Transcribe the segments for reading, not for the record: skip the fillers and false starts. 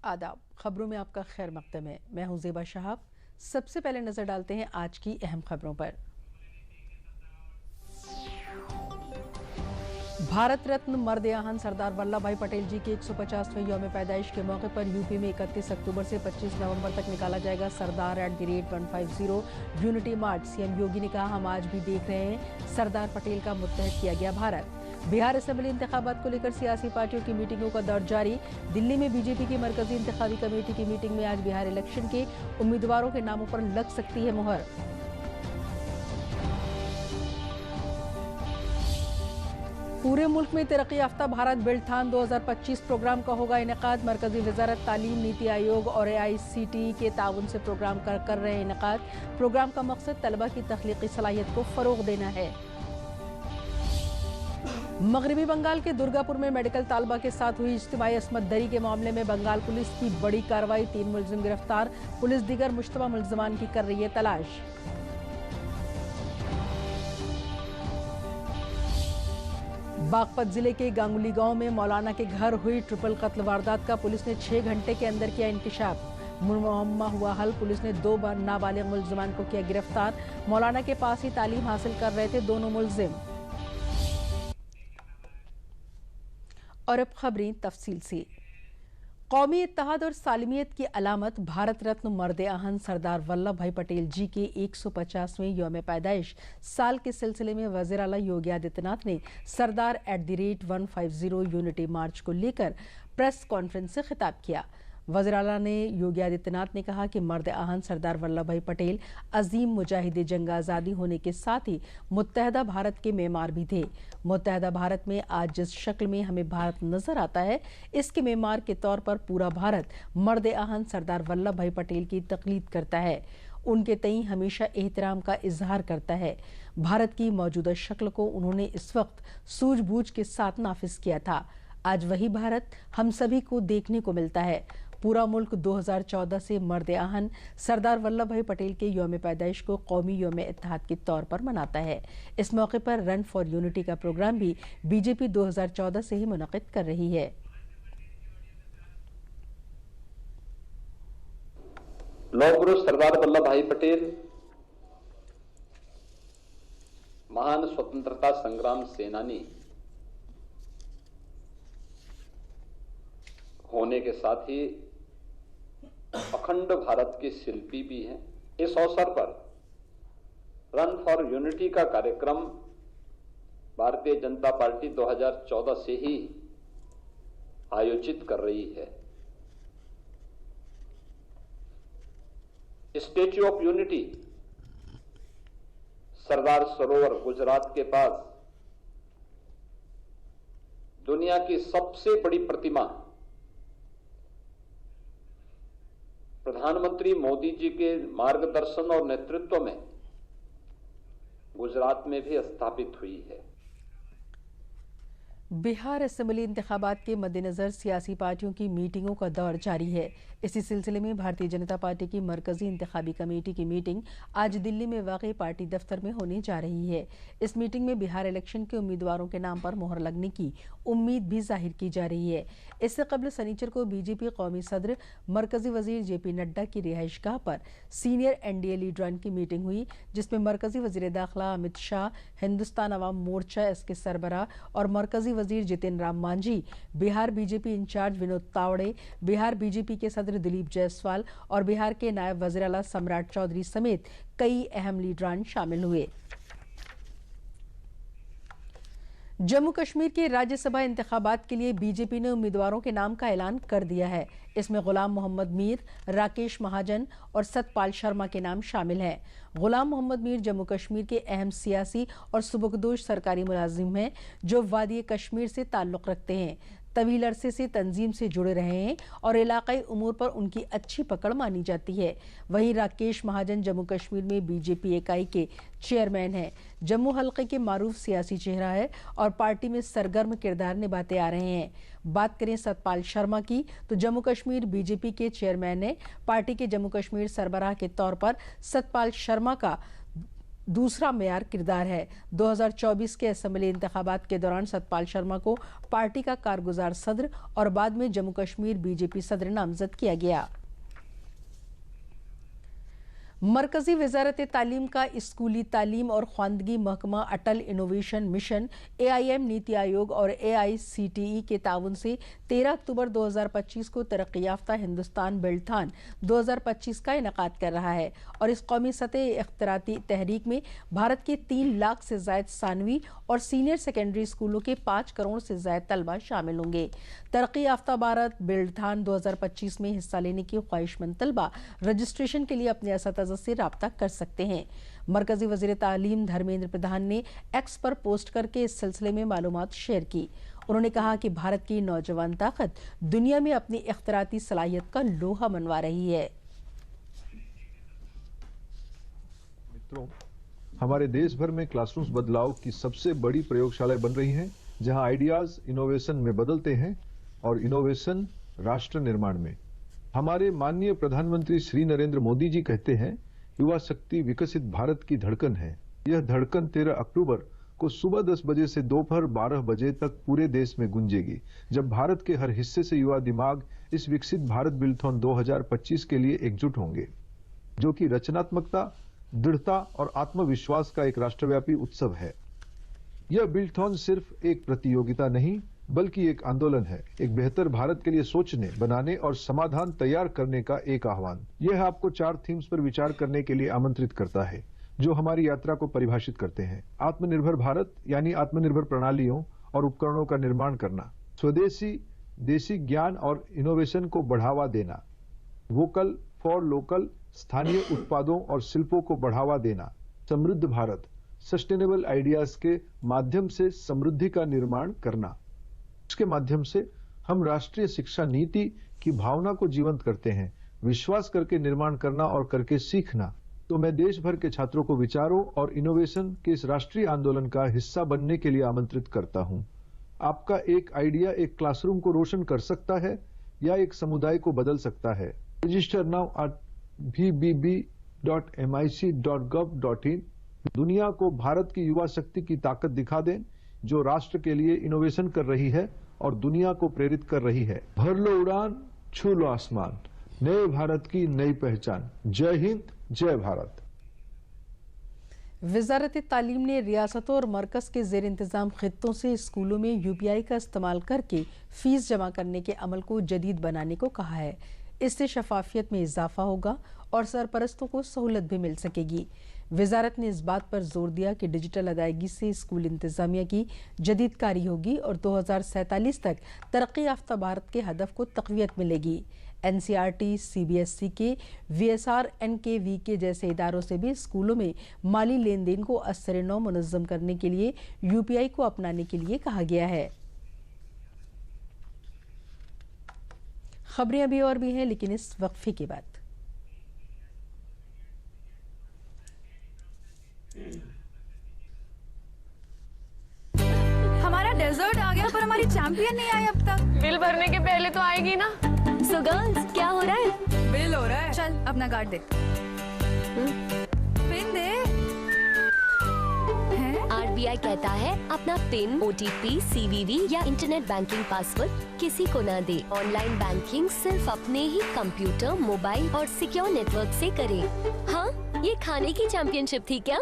आदाब। खबरों में आपका खैर मकदम है। मैं हूं ज़ेबा शहाब। सबसे पहले नजर डालते हैं आज की अहम खबरों पर। भारत रत्न मर्द-ए-आहन सरदार वल्लभ भाई पटेल जी के 150वें यौम पैदाइश के मौके पर यूपी में 31 अक्टूबर से 25 नवंबर तक निकाला जाएगा सरदार @150 यूनिटी मार्च। सीएम योगी ने कहा, हम आज भी देख रहे हैं सरदार पटेल का मुत्तहद किया गया भारत। बिहार असेंबली इंतखाबात को लेकर सियासी पार्टियों की मीटिंगों का दौर जारी। दिल्ली में बीजेपी की मरकजी इंतखाबी कमेटी की मीटिंग में आज बिहार इलेक्शन के उम्मीदवारों के नामों पर लग सकती है मुहर। पूरे मुल्क में तरक्की याफ्ता भारत बिल्डथान 2025 प्रोग्राम का होगा इनेकाद। मरकजी वजारत तालीम, नीति आयोग और AICTE के ताउन से प्रोग्राम कर रहे हैं इनेकाद। प्रोग्राम का मकसद तलबा की तख्लीकी सलाहियत को फरोग देना है। मगरबी बंगाल के दुर्गापुर में मेडिकल तालबा के साथ हुई इज्तिमाई असमत दरी के मामले में बंगाल पुलिस की बड़ी कार्रवाई। 3 मुलजिम गिरफ्तार। पुलिस दीगर मुश्तबा मुलजमान की कर रही है तलाश। बागपत जिले के गांगुली गांव में मौलाना के घर हुई ट्रिपल कत्ल वारदात का पुलिस ने 6 घंटे के अंदर किया इंकिशाफ। मुअम्मा हुआ हल। पुलिस ने 2 नाबालिग मुलजमान को किया गिरफ्तार। मौलाना के पास ही तालीम हासिल कर रहे थे दोनों मुलजिम। और अब खबरें तफसील से। कौमी इत्तेहाद और सालमियत की अलामत भारत रत्न मर्द-ए-आहन सरदार वल्लभ भाई पटेल जी के 150वें यौम पैदाइश साल के सिलसिले में वज़ीर आला योगी आदित्यनाथ ने सरदार @150 यूनिटी मार्च को लेकर प्रेस कॉन्फ्रेंस से खिताब किया। वज़ीर आला ने योगी आदित्यनाथ ने कहा कि मर्द-ए-आहन सरदार वल्लभ भाई पटेल अजीम मुजाहिद जंग आज़ादी होने के साथ ही मुत्तहदा भारत के मेमार भी थे। मुत्तहदा भारत में आज जिस शक्ल में हमें भारत नजर आता है, इसके मेमार के तौर पर पूरा भारत मर्द-ए-आहन सरदार वल्लभ भाई पटेल की तकलीद करता है, उनके तई हमेशा एहतराम का इजहार करता है। भारत की मौजूदा शक्ल को उन्होंने इस वक्त सूझबूझ के साथ नाफिज किया था। आज वही भारत हम सभी को देखने को मिलता है। पूरा मुल्क 2014 से मर्द-ए-आहन सरदार वल्लभ भाई पटेल के यौम पैदाइश को कौमी यौम इत्तेहाद के तौर पर मनाता है। इस मौके पर रन फॉर यूनिटी का प्रोग्राम भी बीजेपी 2014 से ही मुनक़िद कर रही है। लौहपुरुष सरदार वल्लभ भाई पटेल महान स्वतंत्रता संग्राम सेनानी होने के साथ ही अखंड भारत के शिल्पी भी हैं। इस अवसर पर रन फॉर यूनिटी का कार्यक्रम भारतीय जनता पार्टी 2014 से ही आयोजित कर रही है। Statue of unity Sardar Sarovar Gujarat के पास दुनिया की सबसे बड़ी प्रतिमा प्रधानमंत्री मोदी जी के मार्गदर्शन और नेतृत्व में गुजरात में भी स्थापित हुई है। बिहार असेंबली इंतखाबात के मद्देनजर सियासी पार्टियों की मीटिंगों का दौर जारी है। इसी सिलसिले में भारतीय जनता पार्टी की मरकजी इंतखाबी कमेटी की मीटिंग आज दिल्ली में वाक़ई पार्टी दफ्तर में होने जा रही है। इस मीटिंग में बिहार इलेक्शन के उम्मीदवारों के नाम पर मोहर लगने की उम्मीद भी जाहिर की जा रही है। इससे कबल शनिचर को बीजेपी कौमी सदर मरकजी वजीर JP नड्डा की रिहाइशगाह पर सीनियर NDA लीडरान की मीटिंग हुई, जिसमें मरकजी वजीर दाखिला अमित शाह, हिंदुस्तान अवाम मोर्चा SK सरबराह और मरकजी वजीर Jitan Ram Manjhi, Bihar BJP incharge Vinod Tawde, Bihar BJP के सदर दिलीप जायसवाल और बिहार के नायब वज़ीर आला सम्राट चौधरी समेत कई अहम लीडरान शामिल हुए। जम्मू कश्मीर के राज्यसभा इंतखाबात के लिए बीजेपी ने उम्मीदवारों के नाम का ऐलान कर दिया है। इसमें गुलाम मोहम्मद मीर, राकेश महाजन और सतपाल शर्मा के नाम शामिल हैं। गुलाम मोहम्मद मीर जम्मू कश्मीर के अहम सियासी और सुबकदोश सरकारी मुलाजिम हैं, जो वादी कश्मीर से ताल्लुक़ रखते हैं, तवील अरसे से तंजीम से जुड़े रहे हैं और इलाकाई उमूर पर उनकी अच्छी पकड़ मानी जाती है। वहीं राकेश महाजन जम्मू कश्मीर में बीजेपी इकाई के चेयरमैन हैं। जम्मू हल्के के मारूफ सियासी चेहरा है और पार्टी में सरगर्म किरदार निभाते आ रहे हैं। बात करें सतपाल शर्मा की, तो जम्मू कश्मीर बीजेपी के चेयरमैन ने पार्टी के जम्मू कश्मीर सरबराह के तौर पर सतपाल शर्मा का दूसरा मेयार किरदार है। 2024 के असेंबली इंतखाबात के दौरान सतपाल शर्मा को पार्टी का कारगुजार सदर और बाद में जम्मू कश्मीर बीजेपी सदर नामजद किया गया। मरकजी वजारत तालीम का स्कूली तालीम और ख्वानदगी महकमा अटल innovation mission AIM NITI Aayog और AICTE के ताउन से 13 अक्टूबर 2025 को तरक्की याफ्ता हिंदुस्तान बिल्डथॉन 2025 का इनेकाद कर रहा है और इस कौमी सतह इख्तराती तहरीक में भारत के 3 लाख से जायद सानवी और सीनियर सेकेंडरी स्कूलों के 5 करोड़ से जायद तलबा शामिल होंगे। तरक्की याफ्ता भारत बिल्डथॉन 2025 में हिस्सा लेने की ख्वाहिशमंद तलबा रजिस्ट्रेशन के लिए अपने असतज़ा से राब्ता कर सकते हैं। मरकजी वज़ीर तालीम धर्मेंद्र प्रधान ने एक्स पर पोस्ट करके इस सिलसिले में मालूमात शेयर की। उन्होंने कहा कि भारत की नौजवान ताकत दुनिया में अपनी इख्तराती सलाहियत का लोहा मनवा रही है। मित्रों, हमारे देश भर में क्लासरूम्स बदलाव की सबसे बड़ी प्रयोगशालाएं बन रही हैं, जहां आइडियाज इनोवेशन में बदलते हैं और इनोवेशन राष्ट्र निर्माण में। हमारे माननीय प्रधानमंत्री श्री नरेंद्र मोदी जी कहते हैं, युवा शक्ति विकसित भारत की धड़कन है। यह धड़कन 13 अक्टूबर को सुबह 10 बजे से दोपहर 12 बजे तक पूरे देश में गूंजेगी, जब भारत के हर हिस्से से युवा दिमाग इस विकसित भारत बिल्डथॉन 2025 के लिए एकजुट होंगे, जो कि रचनात्मकता, दृढ़ता और आत्मविश्वास का एक राष्ट्रव्यापी उत्सव है। यह बिल्डथॉन सिर्फ एक प्रतियोगिता नहीं, बल्कि एक आंदोलन है, एक बेहतर भारत के लिए सोचने, बनाने और समाधान तैयार करने का एक आह्वान। यह आपको 4 थीम्स पर विचार करने के लिए आमंत्रित करता है, जो हमारी यात्रा को परिभाषित करते हैं। आत्मनिर्भर भारत यानी आत्मनिर्भर प्रणालियों और उपकरणों का निर्माण करना, स्वदेशी देशी ज्ञान और इनोवेशन को बढ़ावा देना, वोकल फॉर लोकल स्थानीय उत्पादों और शिल्पों को बढ़ावा देना, समृद्ध भारत सस्टेनेबल आइडियाज के माध्यम से समृद्धि का निर्माण करना। इसके माध्यम से हम राष्ट्रीय शिक्षा नीति की भावना को जीवंत करते हैं, विश्वास करके निर्माण करना और करके सीखना। तो मैं देश भर के छात्रों को विचारों और इनोवेशन के इस राष्ट्रीय आंदोलन का हिस्सा बनने के लिए आमंत्रित करता हूं। आपका एक आइडिया एक क्लासरूम को रोशन कर सकता है या एक समुदाय को बदल सकता है। Register now at vbb.mic.gov.in। दुनिया को भारत की युवा शक्ति की ताकत दिखा दें, जो राष्ट्र के लिए इनोवेशन कर रही है और दुनिया को प्रेरित कर रही है। भर लो उड़ान, छू लो आसमान, नए भारत की नई पहचान। जय हिंद, जय भारत। वजारत तालीम ने रियासतों और मरकज के जेर इंतजाम खित्तों से स्कूलों में UPI का इस्तेमाल करके फीस जमा करने के अमल को जदीद बनाने को कहा है। इससे शफाफियत में इजाफा होगा और सरपरस्तों को सहूलत भी मिल सकेगी। वजारत ने इस बात पर जोर दिया कि डिजिटल अदायगी से स्कूल इंतजामिया की जदीदकारी होगी और 2047 तक तरक्की याफ्ता भारत के हदफ को तक़वियत मिलेगी। NCERT, CBSE के VSR, NKV जैसे इदारों से भी स्कूलों में माली लेन देन को असर नौ मुनज़्ज़म करने के लिए UPI को अपनाने के लिए कहा गया है। खबरें अभी और भी हैं, लेकिन इस वक्फे के बाद। हमारा डेजर्ट आ गया, पर हमारी चैंपियन नहीं आई अब तक। बिल भरने के पहले तो आएगी ना। सो गर्ल्स, क्या हो रहा है? बिल हो रहा है। चल अपना कार्ड दे। पिन दे। RBI कहता है अपना पिन, OTP, CVV या इंटरनेट बैंकिंग पासवर्ड किसी को ना दे। ऑनलाइन बैंकिंग सिर्फ अपने ही कंप्यूटर, मोबाइल और सिक्योर नेटवर्क से करें। हाँ, ये खाने की चैंपियनशिप थी क्या?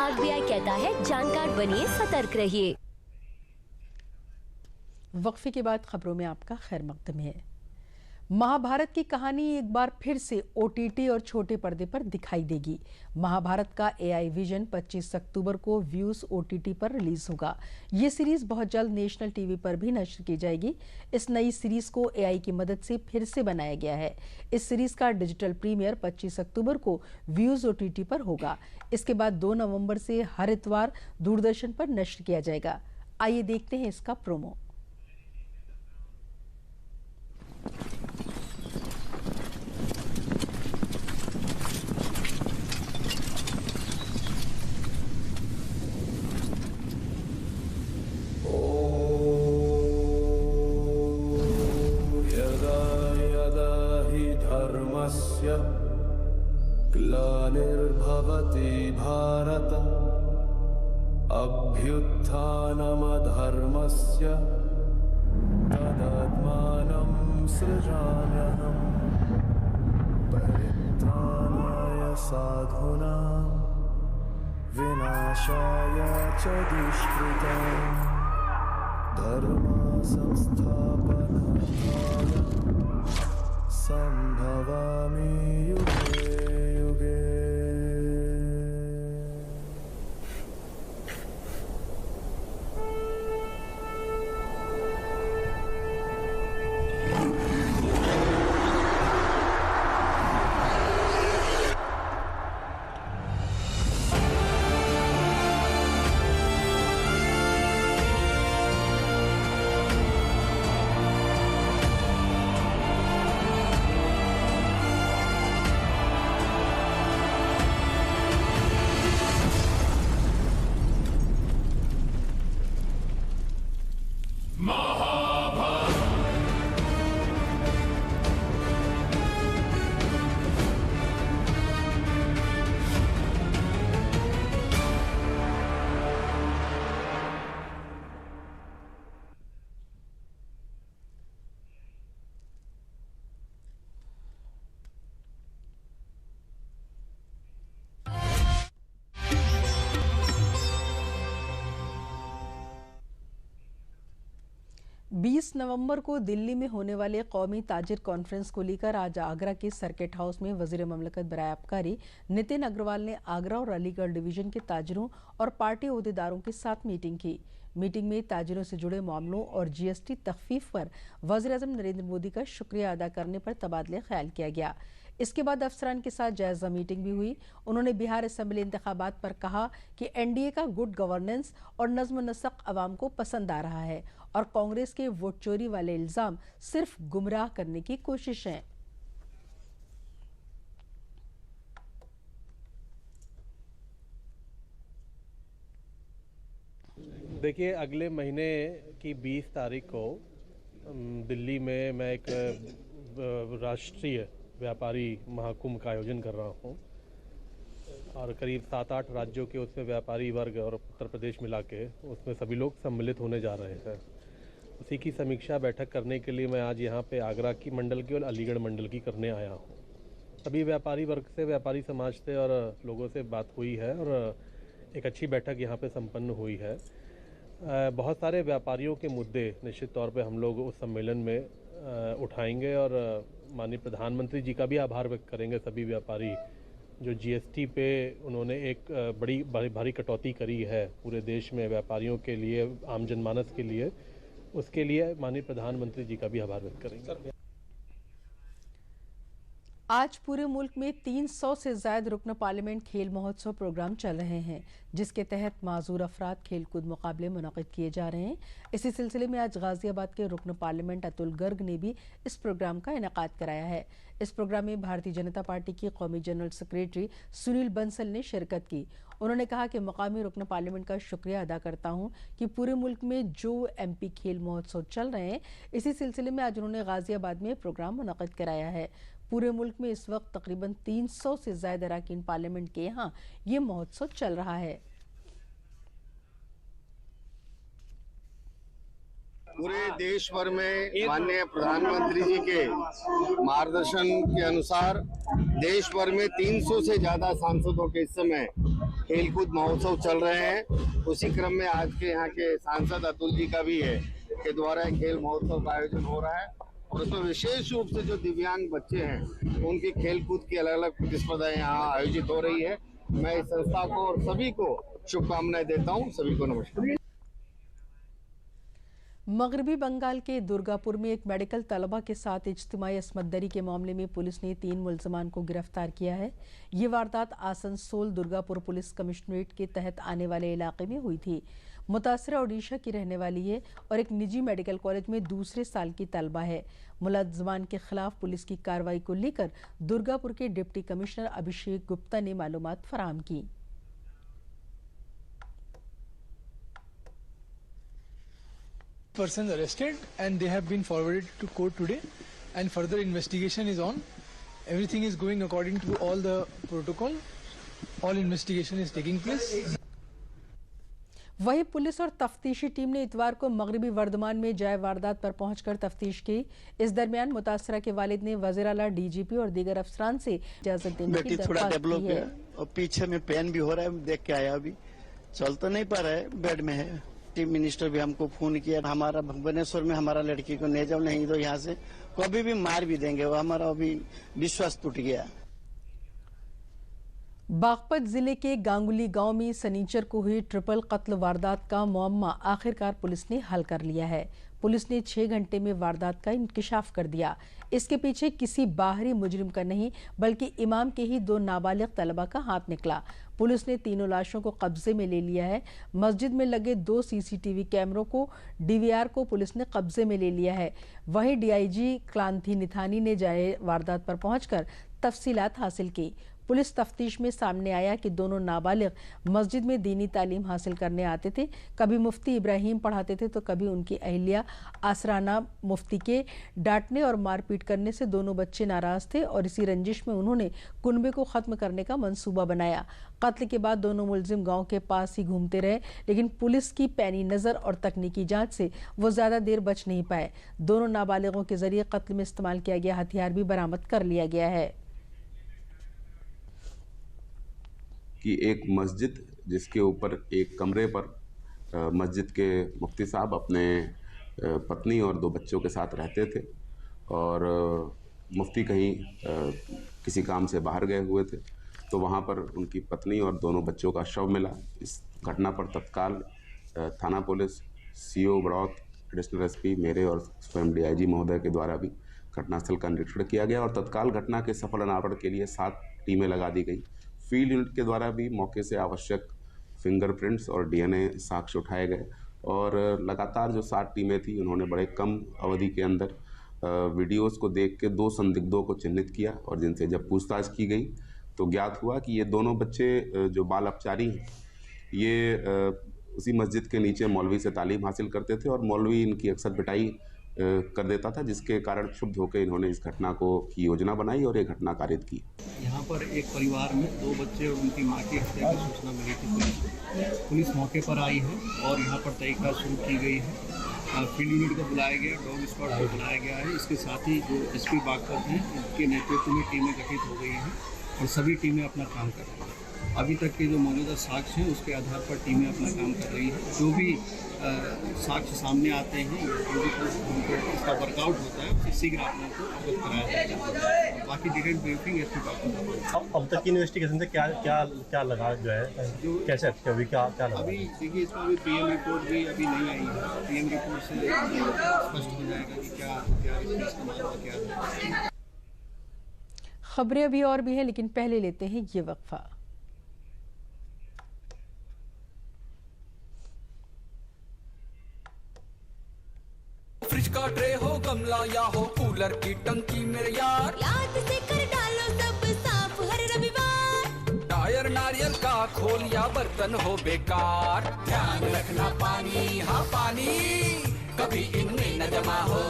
RBI कहता है जानकार बनिए, सतर्क रहिए। वक्फे के बाद खबरों में आपका खैर मकदम है। महाभारत की कहानी एक बार फिर से OTT और छोटे पर्दे पर दिखाई देगी। महाभारत का AI विजन 25 अक्टूबर को व्यूज OTT पर रिलीज होगा। ये सीरीज बहुत जल्द नेशनल टीवी पर भी नश्र की जाएगी। इस नई सीरीज को AI की मदद से फिर से बनाया गया है। इस सीरीज का डिजिटल प्रीमियर 25 अक्टूबर को व्यूज OTT पर होगा। इसके बाद 2 नवंबर से हर इतवार दूरदर्शन पर नश्र किया जाएगा। आइए देखते हैं इसका प्रोमो। ग्लानिर्भवति भारत अभ्युत्थानमधर्मस्य तदात्मानं सृजाम्यहम् परित्राणाय साधूनां विनाशाय च दुष्कृताम् धर्म संस्थापनार्थाय संभवामि युगे युगे। नवंबर को दिल्ली में होने वाले कौमी ताजिर कॉन्फ्रेंस को लेकर आज आगरा के सर्किट हाउस में वजीर ममलकत बराए आबकारी नितिन अग्रवाल ने आगरा और अलीगढ़ डिवीजन के ताजिरों और पार्टी ओहदेदारों के साथ मीटिंग की। मीटिंग में ताजिरों से जुड़े मामलों और जीएसटी तखफीफ पर वज़ीर-ए-आज़म नरेंद्र मोदी का शुक्रिया अदा करने पर तबादले ख्याल किया गया। इसके बाद अफसरान के साथ जायजा मीटिंग भी हुई। उन्होंने बिहार असेंबली इंतखाबात पर कहा कि एनडीए का गुड गवर्नेंस और नज्म नसक अवाम को पसंद आ रहा है और कांग्रेस के वोट चोरी वाले इल्जाम सिर्फ गुमराह करने की कोशिश है। देखिए, अगले महीने की 20 तारीख को दिल्ली में मैं एक राष्ट्रीय व्यापारी महाकुंभ का आयोजन कर रहा हूँ और करीब 7-8 राज्यों के उसमें व्यापारी वर्ग और उत्तर प्रदेश मिला के उसमें सभी लोग सम्मिलित होने जा रहे हैं। उसी की समीक्षा बैठक करने के लिए मैं आज यहाँ पे आगरा की मंडल की और अलीगढ़ मंडल की करने आया हूँ। सभी व्यापारी वर्ग से, व्यापारी समाज से और लोगों से बात हुई है और एक अच्छी बैठक यहाँ पे संपन्न हुई है। बहुत सारे व्यापारियों के मुद्दे निश्चित तौर पे हम लोग उस सम्मेलन में उठाएंगे और माननीय प्रधानमंत्री जी का भी आभार व्यक्त करेंगे। सभी व्यापारी जो जीएसटी पे उन्होंने एक बड़ी भारी कटौती करी है पूरे देश में व्यापारियों के लिए, आम जनमानस के लिए, उसके लिए माननीय प्रधानमंत्री जी का भी आभार व्यक्त करेंगे। आज पूरे मुल्क में 300 से ज्यादा रुकन पार्लियामेंट खेल महोत्सव प्रोग्राम चल रहे हैं, जिसके तहत माजूर अफराद खेलकूद मुकाबले मुनक़िद किए जा रहे हैं। इसी सिलसिले में आज गाजियाबाद के रुकन पार्लियामेंट अतुल गर्ग ने भी इस प्रोग्राम का इनेकाद कराया है। इस प्रोग्राम में भारतीय जनता पार्टी की कौमी जनरल सेक्रेटरी सुनील बंसल ने शिरकत की। उन्होंने कहा कि मकामी रुकन पार्लियामेंट का शुक्रिया अदा करता हूं कि पूरे मुल्क में जो एमपी खेल महोत्सव चल रहे हैं, इसी सिलसिले में आज उन्होंने गाजियाबाद में प्रोग्राम मुनक़िद कराया है। पूरे मुल्क में इस वक्त तकरीबन 300 से ज्यादा अरकान पार्लियामेंट के यहाँ ये महोत्सव चल रहा है। पूरे देश भर में माननीय प्रधानमंत्री जी के मार्गदर्शन के अनुसार देश भर में 300 से ज्यादा सांसदों के इस समय खेलकूद महोत्सव चल रहे हैं। उसी क्रम में आज के यहाँ के सांसद अतुल जी का भी है के द्वारा खेल महोत्सव का आयोजन हो रहा है और उसमें विशेष रूप से जो दिव्यांग बच्चे हैं उनकी खेलकूद की अलग अलग प्रतिस्पर्धाएं यहाँ आयोजित हो रही है। मैं इस संस्था को और सभी को शुभकामनाएं देता हूँ। सभी को नमस्कार। मगरबी बंगाल के दुर्गापुर में एक मेडिकल तलबा के साथ इज्तिमाई असमतदरी के मामले में पुलिस ने 3 मुल्ज़मान को गिरफ्तार किया है। ये वारदात आसनसोल दुर्गापुर पुलिस कमिश्नरेट के तहत आने वाले इलाके में हुई थी। मुतासरा ओडिशा की रहने वाली है और एक निजी मेडिकल कॉलेज में दूसरे साल की तलबा है। मुलज़मान के खिलाफ पुलिस की कार्रवाई को लेकर दुर्गापुर के डिप्टी कमिश्नर अभिषेक गुप्ता ने मालूमात फराहम की। Persons arrested and they have been forwarded to court today and further investigation is on. Everything is going according to all the protocol. All investigation is taking place. वहीं पुलिस और तफ्तीशी team ने इतवार को मगरिबी वर्धमान में जाए वारदात पर पहुंचकर तफ्तीश की। इस दरमियान मुतासरा के वालिद ने वज़ीर आला, डीजीपी और दीगर अफसरान से इजाजत देने की दरख्वास्त की है। और पीछे में पेन भी हो रहा है, देख के आया, अभी चल तो नहीं पा रहा है, बेड में है। चीफ मिनिस्टर भी हमको फोन किया, हमारा भुवनेश्वर में हमारा लड़की को ले जाओ, नहीं तो यहाँ से कभी भी मार भी देंगे, वो हमारा अभी विश्वास टूट गया। बागपत जिले के गांगुली गांव में सनीचर को हुई ट्रिपल कत्ल वारदात का मुअम्मा आखिरकार पुलिस ने हल कर लिया है। पुलिस ने 6 घंटे में वारदात का इंकिशाफ कर दिया। इसके पीछे किसी बाहरी मुजरिम का नहीं बल्कि इमाम के ही 2 नाबालिग तलबा का हाथ निकला। पुलिस ने तीनों लाशों को कब्जे में ले लिया है। मस्जिद में लगे 2 सीसीटीवी कैमरों को डीवीआर को पुलिस ने कब्जे में ले लिया है। वहीं डीआईजी क्लांति निथानी ने जाए वारदात पर पहुंचकर तफसीलात हासिल की। पुलिस तफ्तीश में सामने आया कि दोनों नाबालिग मस्जिद में दीनी तालीम हासिल करने आते थे। कभी मुफ्ती इब्राहिम पढ़ाते थे तो कभी उनकी अहलिया आसराना। मुफ्ती के डांटने और मारपीट करने से दोनों बच्चे नाराज थे और इसी रंजिश में उन्होंने कुनबे को खत्म करने का मंसूबा बनाया। कत्ल के बाद दोनों मुलजिम गांव के पास ही घूमते रहे, लेकिन पुलिस की पैनी नजर और तकनीकी जांच से वो ज्यादा देर बच नहीं पाए। दोनों नाबालिगों के जरिए कत्ल में इस्तेमाल किया गया हथियार भी बरामद कर लिया गया है। कि एक मस्जिद जिसके ऊपर एक कमरे पर मस्जिद के मुफ्ती साहब अपने पत्नी और 2 बच्चों के साथ रहते थे और मुफ्ती कहीं किसी काम से बाहर गए हुए थे, तो वहाँ पर उनकी पत्नी और दोनों बच्चों का शव मिला। इस घटना पर तत्काल थाना police, CO Baraut, additional SP मेरे और स्वयं डीआईजी महोदय के द्वारा भी घटनास्थल का निरीक्षण किया गया और तत्काल घटना के सफल अनावरण के लिए 7 टीमें लगा दी गई। फील्ड यूनिट के द्वारा भी मौके से आवश्यक फिंगरप्रिंट्स और डीएनए साक्ष्य उठाए गए और लगातार जो 7 टीमें थी उन्होंने बड़े कम अवधि के अंदर वीडियोस को देख के 2 संदिग्धों को चिन्हित किया और जिनसे जब पूछताछ की गई तो ज्ञात हुआ कि ये दोनों बच्चे जो बाल अपचारी हैं ये उसी मस्जिद के नीचे मौलवी से तालीम हासिल करते थे और मौलवी इनकी अक्सर पिटाई कर देता था, जिसके कारण क्षुब्ध होकर इन्होंने इस घटना की योजना बनाई और ये घटना कारित की। यहाँ पर एक परिवार में 2 बच्चे और उनकी मां की हत्या की सूचना मिली थी पुलिस को। पुलिस मौके पर आई है और यहाँ पर तहकीकात शुरू की गई है। फील्ड यूनिट को बुलाया गया, डॉग स्क्वाड को बुलाया गया है। इसके साथ ही जो एसपी बागपत हैं उनके नेतृत्व में टीमें गठित हो गई हैं और सभी टीमें अपना काम कर रही हैं। अभी तक के जो मौजूदा साक्ष्य हैं उसके आधार पर टीमें अपना काम कर रही हैं। जो भी साक्ष्य सामने आते हैं जो भी इसका वर्कआउट होता है उससे शीघ्र आप लोगों को अवगत कराया जाएगा। बाकी डिटेल ब्रीफिंग एसपी बागपत। अब तक की इन्वेस्टिगेशन से क्या लगा जो है, जो कैसे अभी क्या लगा? अभी देखिए इसमें अभी पीएम रिपोर्ट भी अभी नहीं आई है। पीएम रिपोर्ट से स्पष्ट हो जाएगा कि क्या इस्तेमाल हुआ, क्या। खबरें अभी और भी हैं, लेकिन पहले लेते हैं ये वक्फा। फ्रिज का ट्रे हो, गमला या हो कूलर की टंकी मेरे यार, याद से कर डालो सब साफ हर रविवार। टायर नारियल का खोल या बर्तन हो बेकार, ध्यान रखना पानी, हाँ पानी कभी इनमें न जमा हो।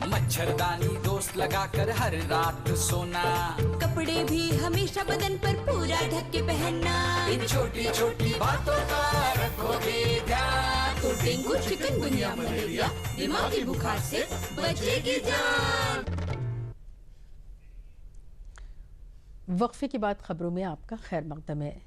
मच्छरदानी दोस्त लगाकर हर रात सोना, कपड़े भी हमेशा बदन पर पूरा ढक के पहनना। इन छोटी छोटी बातों का रखोगे ध्यान तो डेंगू, चिकनगुनिया, मलेरिया, दिमागी बुखार से बचेगी जान। वक्फे के बाद खबरों में आपका खैर मकदम है।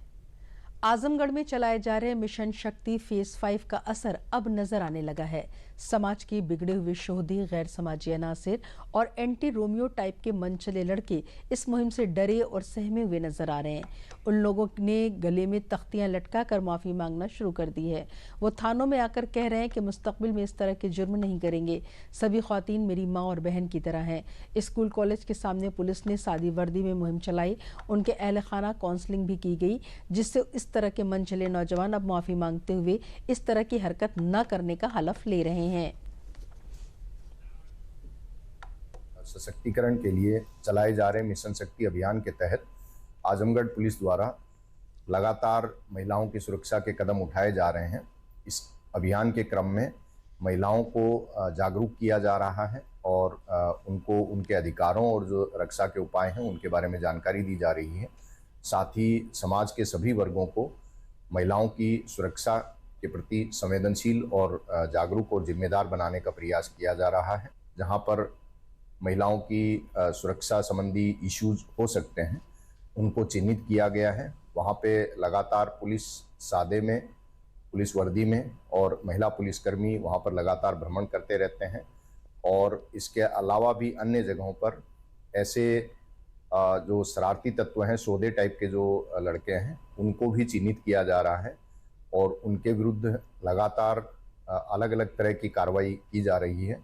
आजमगढ़ में चलाए जा रहे मिशन शक्ति फेज 5 का असर अब नजर आने लगा है। समाज के बिगड़े हुए शोधी, गैर समाजी अनासिर और एंटी रोमियो टाइप के मनचले लड़के इस मुहिम से डरे और सहमे हुए नजर आ रहे हैं। उन लोगों ने गले में तख्तियां लटकाकर माफी मांगना शुरू कर दी है। वो थानों में आकर कह रहे हैं कि मुस्तकबिल में इस तरह के जुर्म नहीं करेंगे। सभी ख्वातीन मेरी माँ और बहन की तरह हैं। स्कूल कॉलेज के सामने पुलिस ने सादी वर्दी में मुहिम चलाई। उनके अहल खाना काउंसलिंग भी की गई, जिससे इस तरह के मनचले नौजवान अब माफी मांगते हुए इस तरह की हरकत न करने का हलफ ले रहे हैं। सशक्तिकरण के लिए चलाए जा रहे मिशन शक्ति अभियान के तहत आजमगढ़ पुलिस द्वारा लगातार महिलाओं की सुरक्षा के कदम उठाए जा रहे हैं। इस अभियान के क्रम में महिलाओं को जागरूक किया जा रहा है और उनको उनके अधिकारों और जो रक्षा के उपाय हैं उनके बारे में जानकारी दी जा रही है। साथ ही समाज के सभी वर्गों को महिलाओं की सुरक्षा के प्रति संवेदनशील और जागरूक और जिम्मेदार बनाने का प्रयास किया जा रहा है। जहां पर महिलाओं की सुरक्षा संबंधी इश्यूज हो सकते हैं उनको चिन्हित किया गया है। वहां पे लगातार पुलिस सादे में, पुलिस वर्दी में और महिला पुलिसकर्मी वहां पर लगातार भ्रमण करते रहते हैं। और इसके अलावा भी अन्य जगहों पर ऐसे जो शरारती तत्व हैं, सौदे टाइप के जो लड़के हैं, उनको भी चिन्हित किया जा रहा है और उनके विरुद्ध लगातार अलग अलग तरह की कार्रवाई की जा रही है।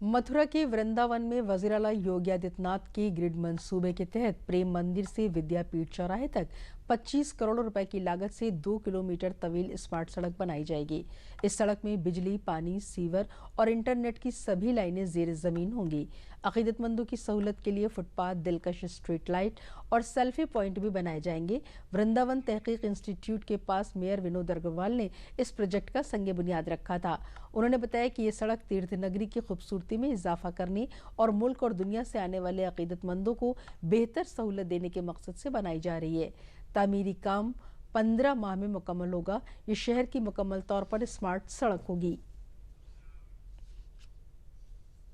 मथुरा के वृंदावन में वजीराला योगी आदित्यनाथ के ग्रिड मंसूबे के तहत प्रेम मंदिर से विद्यापीठ चौराहे तक 25 करोड़ रुपए की लागत से 2 किलोमीटर तवील स्मार्ट सड़क बनाई जाएगी। इस सड़क में बिजली, पानी, सीवर और इंटरनेट की सभी लाइनें जेर जमीन होंगी। अकीदतमंदों की सहूलत के लिए फुटपाथ, दिलकश स्ट्रीट लाइट और सेल्फी पॉइंट भी बनाए जाएंगे। वृंदावन तहकीक इंस्टीट्यूट के पास मेयर विनोद अग्रवाल ने इस प्रोजेक्ट का संग बुनियाद रखा था। उन्होंने बताया कि ये सड़क तीर्थ नगरी की खूबसूरती में इजाफा करने और मुल्क और दुनिया से आने वाले अकीदतमंदों को बेहतर सहूलत देने के मकसद से बनाई जा रही है। तामीरी काम 15 माह में मुकम्मल होगा। ये शहर की मुकम्मल तौर पर स्मार्ट सड़क होगी।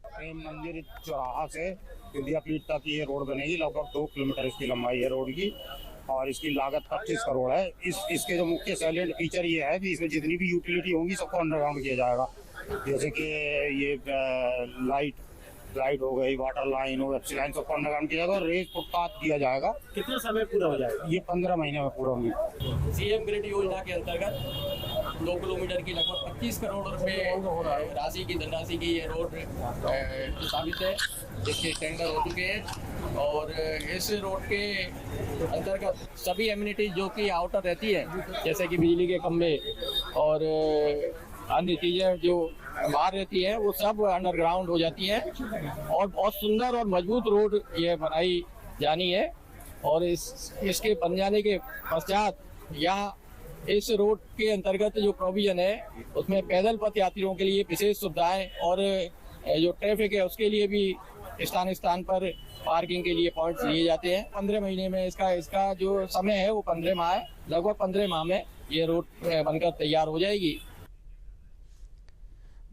प्रेम मंदिर चौराहा से विद्यापीठ तक ये रोड बनेगी। लगभग 2 किलोमीटर इसकी लंबाई है रोड की और इसकी लागत 25 करोड़ है। इसके जो मुख्य सैलिएंट फीचर ये है कि इसमें जितनी भी यूटिलिटी होंगी सबको अंडरग्राउंड किया जाएगा। जैसे कि ये लाइट हो गई, वाटर लाइन हो, एप्सी लाइन, सबको अंडरग्राउंड किया जाएगा और रेस फुटपाथ दिया जाएगा। कितने समय पूरा हो जाएगा? ये 15 महीने में पूरा होगी। सीएम ग्रिड योजना के अंतर्गत 2 किलोमीटर की लगभग 25 करोड़ रुपए राशि की धनराशि की ये रोड प्रस्तावित है, जिसके टेंडर हो चुके हैं। और इस रोड के अंतर्गत सभी एम्यूनिटीज जो कि आउटर रहती है, जैसे कि बिजली के खंभे और अन्य चीज़ें जो बाहर रहती है, वो सब अंडरग्राउंड हो जाती है और बहुत सुंदर और मजबूत रोड ये बनाई जानी है। और इसके बन जाने के पश्चात यहाँ इस रोड के अंतर्गत जो प्रोविजन है उसमें पैदल पथ यात्रियों के लिए विशेष सुविधाएं और जो ट्रैफिक है उसके लिए भी स्थान स्थान पर पार्किंग के लिए पॉइंट्स लिए जाते हैं। 15 महीने में इसका जो समय है वो 15 माह है। लगभग 15 माह में ये रोड बनकर तैयार हो जाएगी।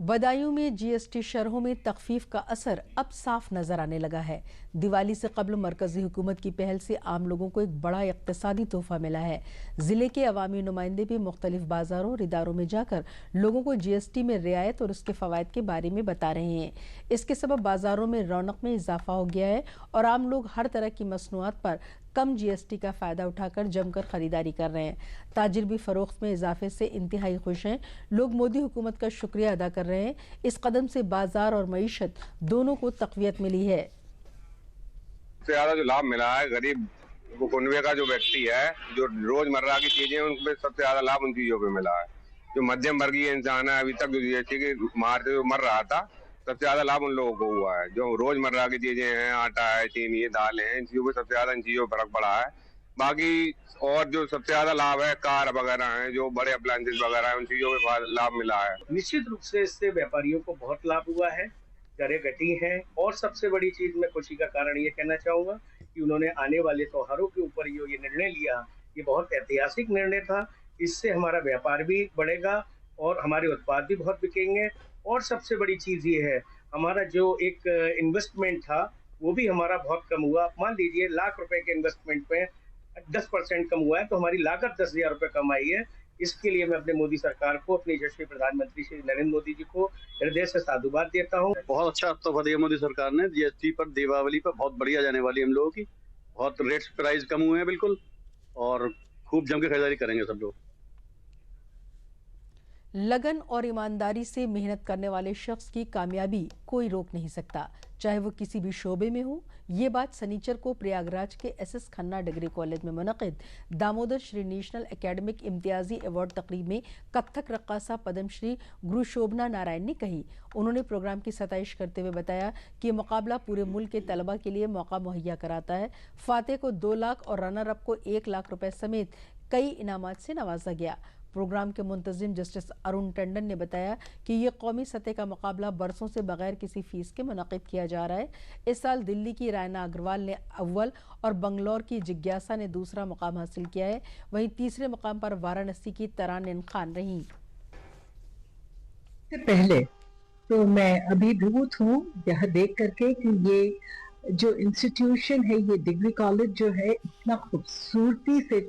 बदायूं में जीएसटी शरहों में तखफीफ का असर अब साफ नजर आने लगा है। दिवाली से कबल मरकजी हुकूमत की पहल से आम लोगों को एक बड़ा इक्तिसादी तोहफा मिला है। जिले के अवामी नुमाइंदे भी मुख्तलिफ बाजारों और इदारों में जाकर लोगों को जीएसटी में रियायत और उसके फवायद के बारे में बता रहे हैं। इसके सबब बाजारों में रौनक में इजाफा हो गया है और आम लोग हर तरह की मसनूआत पर कम जीएसटी का फायदा उठाकर जमकर खरीदारी कर रहे हैं। ताजिर भी फरोख्त में इजाफे से इंतहाई खुश हैं। लोग मोदी हुकूमत का शुक्रिया अदा कर रहे हैं। इस कदम से बाजार और मईशत दोनों को तक़वियत मिली है। सबसे ज्यादा जो लाभ मिला है गरीब कुनबे का जो व्यक्ति है, जो रोजमर्रा की चीजें उनमें सबसे ज्यादा लाभ उन चीजों पे मिला है। जो मध्यम वर्गीय इंसान है, अभी तक जो जीएसटी की मार से मर रहा था, सबसे ज्यादा लाभ उन लोगों को हुआ है। जो रोजमर्रा की चीजें हैं, आटा है, चीनी है, दालें हैं, इन चीजों पे सबसे ज्यादा इन चीजों पर फर्क पड़ा है। बाकी और जो सबसे ज्यादा लाभ है कार वगैरह हैं, जो बड़े अप्लायंसेस वगैरह हैं, उन चीजों में लाभ मिला है। निश्चित रूप से इससे व्यापारियों को बहुत लाभ हुआ है, दरें घटी हैं और सबसे बड़ी चीज मैं खुशी का कारण ये कहना चाहूंगा कि उन्होंने आने वाले त्योहारों के ऊपर जो ये निर्णय लिया, ये बहुत ऐतिहासिक निर्णय था। इससे हमारा व्यापार भी बढ़ेगा और हमारे उत्पाद भी बहुत बिकेंगे। और सबसे बड़ी चीज ये है, हमारा जो एक इन्वेस्टमेंट था वो भी हमारा बहुत कम हुआ। मान लीजिए लाख रुपए के इन्वेस्टमेंट पे 10% कम हुआ है, तो हमारी लागत 10,000 रुपये कम आई है। इसके लिए मैं अपने मोदी सरकार को, अपने यशस्वी प्रधानमंत्री श्री नरेंद्र मोदी जी को हृदय से साधुवाद देता हूँ। बहुत अच्छा तोहफा दिया मोदी सरकार ने जीएसटी पर। दीपावली पर बहुत बढ़िया जाने वाली हम लोगों की, बहुत रेट्स प्राइस कम हुए हैं बिल्कुल, और खूब जम के खरीदारी करेंगे सब लोग। लगन और ईमानदारी से मेहनत करने वाले शख्स की कामयाबी कोई रोक नहीं सकता, चाहे वो किसी भी शोबे में हो। ये बात सनीचर को प्रयागराज के एसएस खन्ना डिग्री कॉलेज में मुनक़िद दामोदर श्री नेशनल एकेडमिक इम्तियाजी अवार्ड तकरीब में कत्थक रक्कासा पद्मश्री गुरुशोभना नारायण ने कही। उन्होंने प्रोग्राम की सताइश करते हुए बताया कि ये मुकाबला पूरे मुल्क के तलबा के लिए मौका मुहैया कराता है। फातेह को 2 लाख और रनर अप को 1 लाख रुपए समेत कई इनामात से नवाजा गया। प्रोग्राम के मुंतजिम जस्टिस अरुण टंडन ने बताया कि ये कौमी सतह का मुकाबला बरसों से बगैर किसी फीस के मुनक़िद किया जा रहा है। इस साल दिल्ली की रायना अग्रवाल ने अव्वल और बंगलौर की जिज्ञासा ने दूसरा मुकाम हासिल किया है। वहीं तीसरे मुकाम पर वाराणसी की तरानिन खान रही। पहले तो मैं अभिभूत हूँ यह देख करके कि ये जो इंस्टीट्यूशन है, ये डिग्री कॉलेज जो है, इतना खूबसूरती से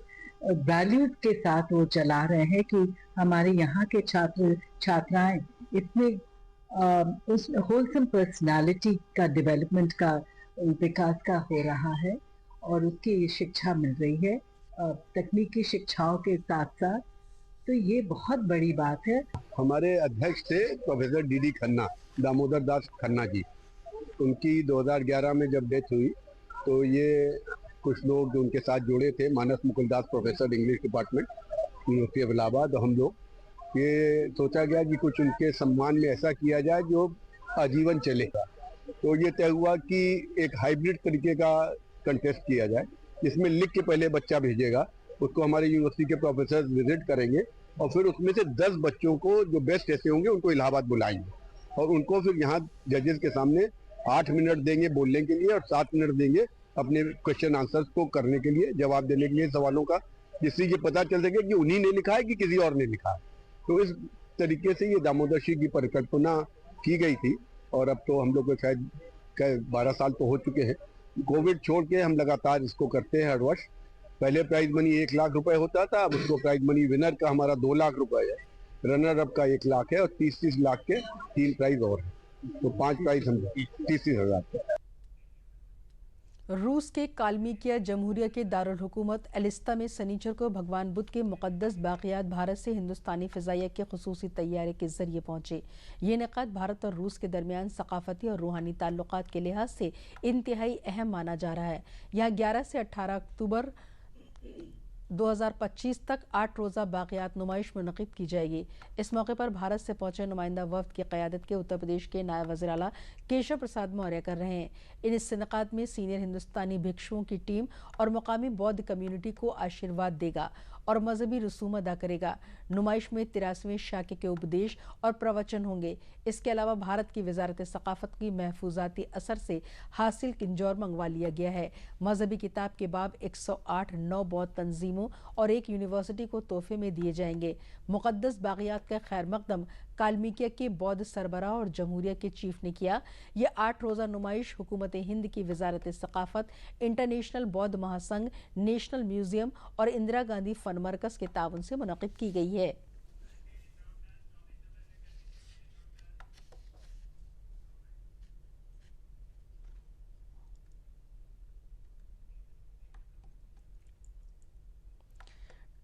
वैल्यूज के साथ वो चला रहे हैं कि हमारे यहाँ के छात्र छात्राएं इतने उस होलसम पर्सनालिटी का डेवलपमेंट का विकास का हो रहा है और उसकी शिक्षा मिल रही है तकनीकी शिक्षाओं के साथ साथ, तो ये बहुत बड़ी बात है। हमारे अध्यक्ष थे प्रोफेसर डीडी खन्ना, दामोदर दास खन्ना जी। उनकी 2011 में जब डेथ हुई तो ये कुछ लोग जो उनके साथ जुड़े थे, Manas Mukul Das professor English department university of Allahabad, हम लोग ये सोचा गया कि कुछ उनके सम्मान में ऐसा किया जाए जो आजीवन चलेगा। तो ये तय हुआ कि एक हाइब्रिड तरीके का कंटेस्ट किया जाए, जिसमें लिख के पहले बच्चा भेजेगा, उसको हमारे यूनिवर्सिटी के प्रोफेसर विजिट करेंगे और फिर उसमें से 10 बच्चों को जो बेस्ट ऐसे होंगे उनको इलाहाबाद बुलाएंगे और उनको फिर यहाँ जजेस के सामने 8 मिनट देंगे बोलने के लिए और 7 मिनट देंगे अपने क्वेश्चन आंसर्स को करने के लिए, जवाब देने के लिए सवालों का, जिससे ये पता चल सके कि उन्हीं ने लिखा है कि किसी और ने लिखा है। तो इस तरीके से ये दामोदर जी की परिकल्पना की गई थी और अब तो हम लोग को शायद 12 साल तो हो चुके हैं। कोविड छोड़ के हम लगातार इसको करते हैं हर वर्ष। पहले प्राइज मनी 1 लाख रुपए होता था, अब उसको प्राइज मनी विनर का हमारा 2 लाख रुपए है, रनर अप का 1 लाख है और 30-30 लाख के 3 प्राइज और है, तो 5 प्राइज हम 30-30 हजार के। रूस के काल्मीकिया जमहूरिया के दारुल हुकूमत एलिस्ता में सनीचर को भगवान बुद्ध के मुक़द्दस बाक़ियात भारत से हिंदुस्तानी फ़िज़ाइया के ख़ुसूसी तैयारे के ज़रिए पहुँचे। ये निक़ात भारत और रूस के दरमियान सक़ाफ़ती और रूहानी ताल्लुक़ात के लिहाज से इंतहाई अहम माना जा रहा है। यहाँ 11 से 18 अक्टूबर 2025 तक 8 रोज़ा बाक़ियात नुमाइश मुनक़िद की जाएगी। इस मौके पर भारत से पहुंचे नुमाइंदा वफ़द की क़यादत के उत्तर प्रदेश के नायब वज़ीर आला केशव प्रसाद मौर्य कर रहे हैं। इन इस्तिनक़ात में सीनियर हिंदुस्तानी भिक्षुओं की टीम और मुकामी बौद्ध कम्यूनिटी को आशीर्वाद देगा और मजहबी रसूम अदा करेगा। नुमाइश में 83वें शाके के उपदेश और प्रवचन होंगे। इसके अलावा भारत की वजारत सकाफत की महफूजाती असर से हासिल किंजौर मंगवा लिया गया है। मजहबी किताब के बाब 108 9 बौद्ध तंजीमों और एक यूनिवर्सिटी को तोहफे में दिए जाएंगे। मुक़द्दस बाग़ियात का खैर मकदम काल्मीकिया के बौद्ध सरबराह और जमहूरिया के चीफ ने किया। ये 8 रोज़ा नुमाइश हुकूमत हिंद की वजारत सकाफत, इंटरनेशनल बौद्ध महासंघ, नेशनल म्यूजियम और इंदिरा गांधी फन मरकज़ के ताउन से मुनक़िद की गई है।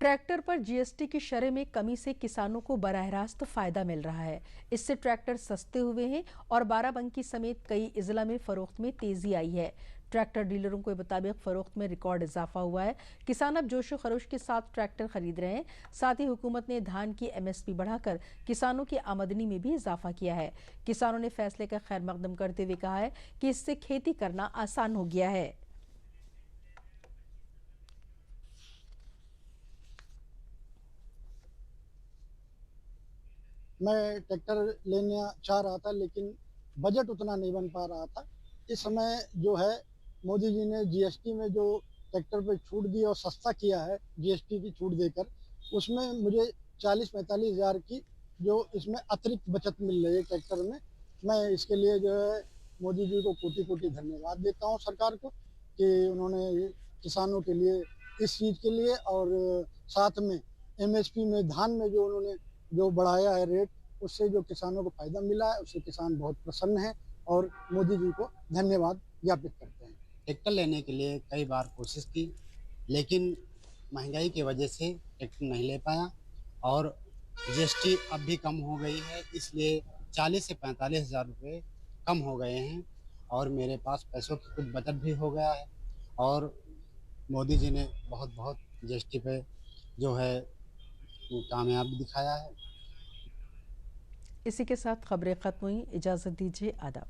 ट्रैक्टर पर जीएसटी की शरह में कमी से किसानों को बराह रास्त फायदा मिल रहा है। इससे ट्रैक्टर सस्ते हुए हैं और बाराबंकी समेत कई इजला में फरोख्त में तेजी आई है। ट्रैक्टर डीलरों के मुताबिक फरोख्त में रिकॉर्ड इजाफा हुआ है। किसान अब जोशो खरोश के साथ ट्रैक्टर खरीद रहे हैं। साथ ही हुकूमत ने धान की एमएसपी बढ़ाकर किसानों की आमदनी में भी इजाफा किया है। किसानों ने फैसले का खैर मकदम करते हुए कहा है कि इससे खेती करना आसान हो गया है। मैं ट्रैक्टर लेना चाह रहा था लेकिन बजट उतना नहीं बन पा रहा था। इस समय जो है मोदी जी ने जीएसटी में जो ट्रैक्टर पे छूट दी और सस्ता किया है जीएसटी की छूट देकर, उसमें मुझे 40-45 हज़ार की जो इसमें अतिरिक्त बचत मिल रही है ट्रैक्टर में। मैं इसके लिए जो है मोदी जी को कोटि कोटि धन्यवाद देता हूँ सरकार को कि उन्होंने किसानों के लिए इस चीज़ के लिए और साथ में एमएसपी में धान में जो उन्होंने जो बढ़ाया है रेट, उससे जो किसानों को फायदा मिला है, उससे किसान बहुत प्रसन्न है और मोदी जी को धन्यवाद ज्ञापित करते हैं। ट्रैक्टर लेने के लिए कई बार कोशिश की लेकिन महंगाई की वजह से ट्रैक्टर नहीं ले पाया और जीएसटी अब भी कम हो गई है, इसलिए 40 से 45 हज़ार रुपये कम हो गए हैं और मेरे पास पैसों की कुछ बचत भी हो गया है और मोदी जी ने बहुत बहुत जीएसटी पे जो है कामयाबी दिखाया है। इसी के साथ खबरें खत्म हुई। इजाज़त दीजिए। आदाब।